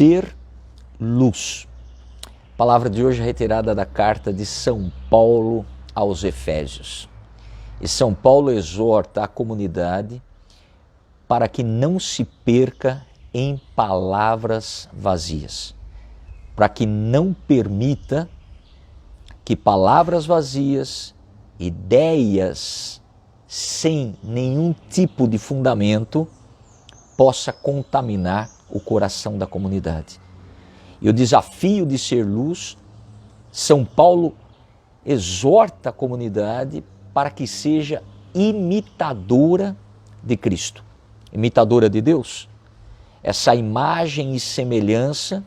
ser luz. A palavra de hoje é retirada da carta de São Paulo aos Efésios. E São Paulo exorta a comunidade para que não se perca em palavras vazias, para que não permita que palavras vazias, ideias sem nenhum tipo de fundamento possa contaminar o coração da comunidade. E o desafio de ser luz, São Paulo exorta a comunidade para que seja imitadora de Cristo, imitadora de Deus. Essa imagem e semelhança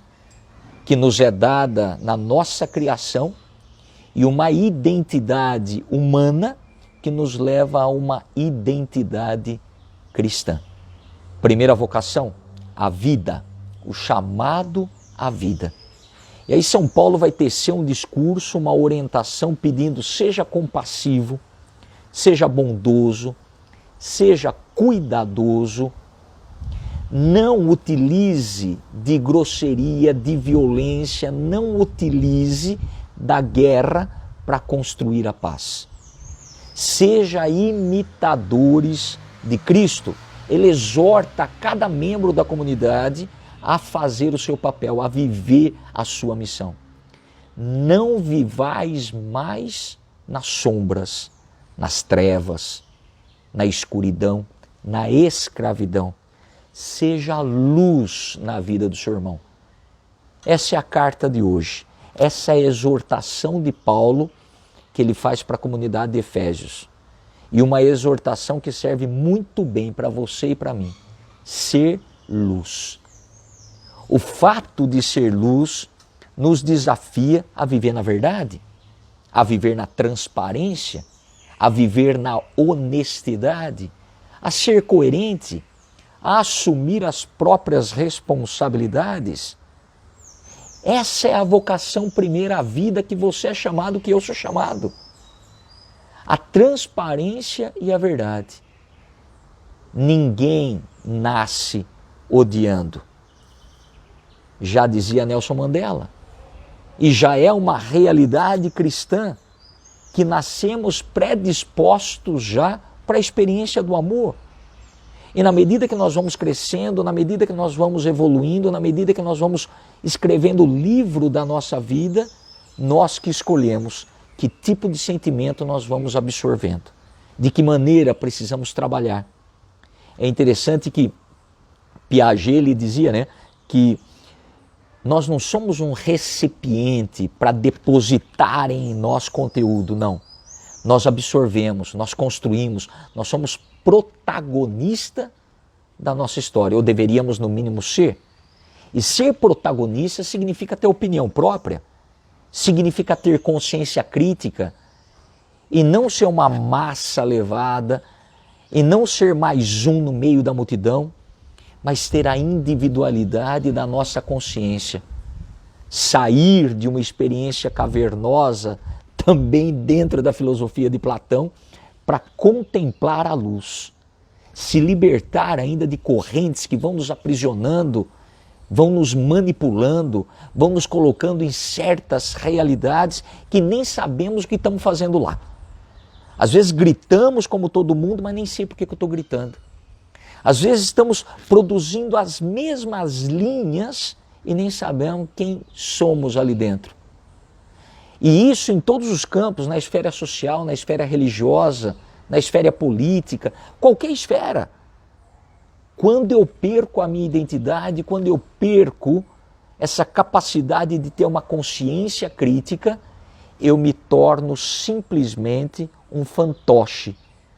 que nos é dada na nossa criação e uma identidade humana que nos leva a uma identidade cristã. Primeira vocação, a vida, o chamado à vida. E aí São Paulo vai tecer um discurso, uma orientação pedindo: seja compassivo, seja bondoso, seja cuidadoso, não utilize de grosseria, de violência, não utilize da guerra para construir a paz. Seja imitadores de Cristo. Ele exorta cada membro da comunidade a fazer o seu papel, a viver a sua missão. Não vivais mais nas sombras, nas trevas, na escuridão, na escravidão. Seja luz na vida do seu irmão. Essa é a carta de hoje. Essa é a exortação de Paulo que ele faz para a comunidade de Efésios. E uma exortação que serve muito bem para você e para mim. Ser luz. O fato de ser luz nos desafia a viver na verdade, a viver na transparência, a viver na honestidade, a ser coerente, a assumir as próprias responsabilidades. Essa é a vocação primeira à vida que você é chamado, que eu sou chamado. A transparência e a verdade. Ninguém nasce odiando. Já dizia Nelson Mandela. E já é uma realidade cristã que nascemos predispostos já para a experiência do amor. E na medida que nós vamos crescendo, na medida que nós vamos evoluindo, na medida que nós vamos escrevendo o livro da nossa vida, nós que escolhemos que tipo de sentimento nós vamos absorvendo, de que maneira precisamos trabalhar. É interessante que Piaget ele dizia, que nós não somos um recipiente para depositar em nós conteúdo, não. Nós absorvemos, nós construímos, nós somos protagonista da nossa história, ou deveríamos no mínimo ser. E ser protagonista significa ter opinião própria, significa ter consciência crítica e não ser uma massa levada e não ser mais um no meio da multidão, mas ter a individualidade da nossa consciência. Sair de uma experiência cavernosa, também dentro da filosofia de Platão, para contemplar a luz. Se libertar ainda de correntes que vão nos aprisionando, vão nos manipulando, vão nos colocando em certas realidades que nem sabemos o que estamos fazendo lá. Às vezes gritamos como todo mundo, mas nem sei por que eu estou gritando. Às vezes estamos produzindo as mesmas linhas e nem sabemos quem somos ali dentro. E isso em todos os campos, na esfera social, na esfera religiosa, na esfera política, qualquer esfera. Quando eu perco a minha identidade, quando eu perco essa capacidade de ter uma consciência crítica, eu me torno simplesmente um fantoche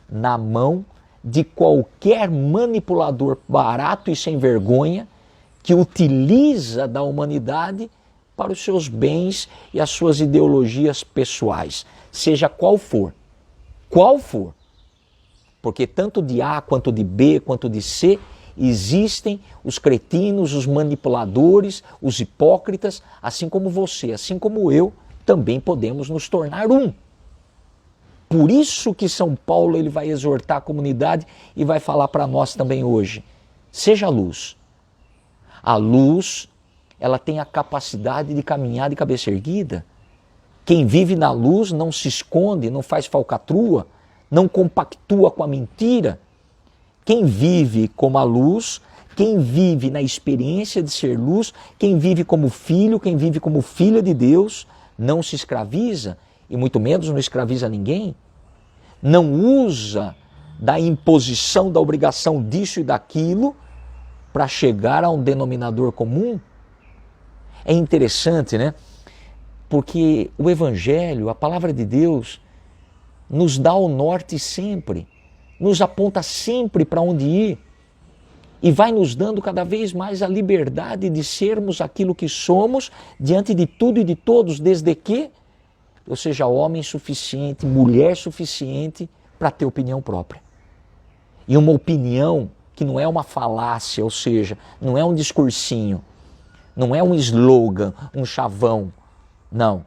na mão de qualquer manipulador barato e sem vergonha que utiliza da humanidade para os seus bens e as suas ideologias pessoais, seja qual for. Qual for. Porque tanto de A, quanto de B, quanto de C, existem os cretinos, os manipuladores, os hipócritas, assim como você, assim como eu, também podemos nos tornar um. Por isso que São Paulo ele vai exortar a comunidade e vai falar para nós também hoje. Seja luz. A luz ela tem a capacidade de caminhar de cabeça erguida. Quem vive na luz não se esconde, não faz falcatrua, não compactua com a mentira. Quem vive como a luz, quem vive na experiência de ser luz, quem vive como filho, quem vive como filha de Deus, não se escraviza, e muito menos não escraviza ninguém. Não usa da imposição, da obrigação disso e daquilo para chegar a um denominador comum. É interessante, né? Porque o Evangelho, a palavra de Deus, nos dá o norte sempre, nos aponta sempre para onde ir e vai nos dando cada vez mais a liberdade de sermos aquilo que somos diante de tudo e de todos, desde que eu seja homem suficiente, mulher suficiente para ter opinião própria. E uma opinião que não é uma falácia, ou seja, não é um discursinho, não é um slogan, um chavão. Não,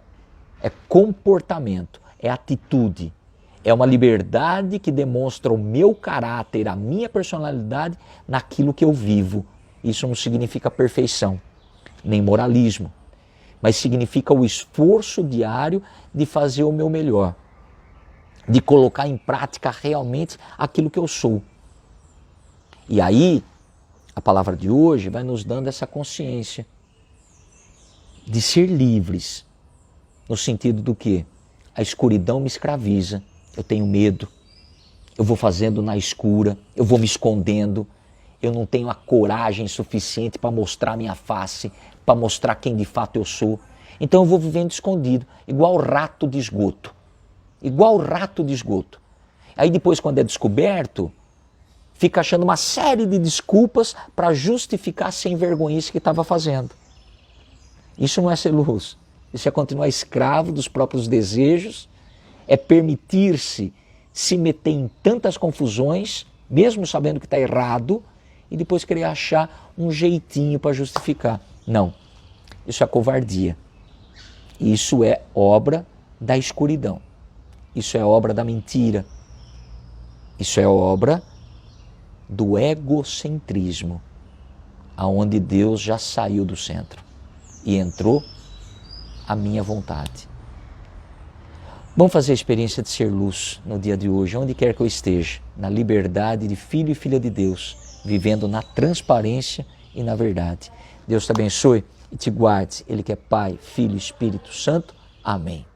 é comportamento, é atitude, é uma liberdade que demonstra o meu caráter, a minha personalidade naquilo que eu vivo. Isso não significa perfeição, nem moralismo, mas significa o esforço diário de fazer o meu melhor, de colocar em prática realmente aquilo que eu sou. E aí, a palavra de hoje vai nos dando essa consciência de ser livres, no sentido do que? A escuridão me escraviza, eu tenho medo, eu vou fazendo na escura, eu vou me escondendo, eu não tenho a coragem suficiente para mostrar minha face, para mostrar quem de fato eu sou. Então eu vou vivendo escondido, igual rato de esgoto. Igual rato de esgoto. Aí depois, quando é descoberto, fica achando uma série de desculpas para justificar a sem vergonhice que estava fazendo. Isso não é ser luz. Isso é continuar escravo dos próprios desejos, é permitir-se se meter em tantas confusões, mesmo sabendo que está errado, e depois querer achar um jeitinho para justificar. Não, isso é covardia. Isso é obra da escuridão. Isso é obra da mentira. Isso é obra do egocentrismo, aonde Deus já saiu do centro e entrou a minha vontade. Vamos fazer a experiência de ser luz no dia de hoje, onde quer que eu esteja, na liberdade de filho e filha de Deus, vivendo na transparência e na verdade. Deus te abençoe e te guarde. Ele que é Pai, Filho e Espírito Santo. Amém.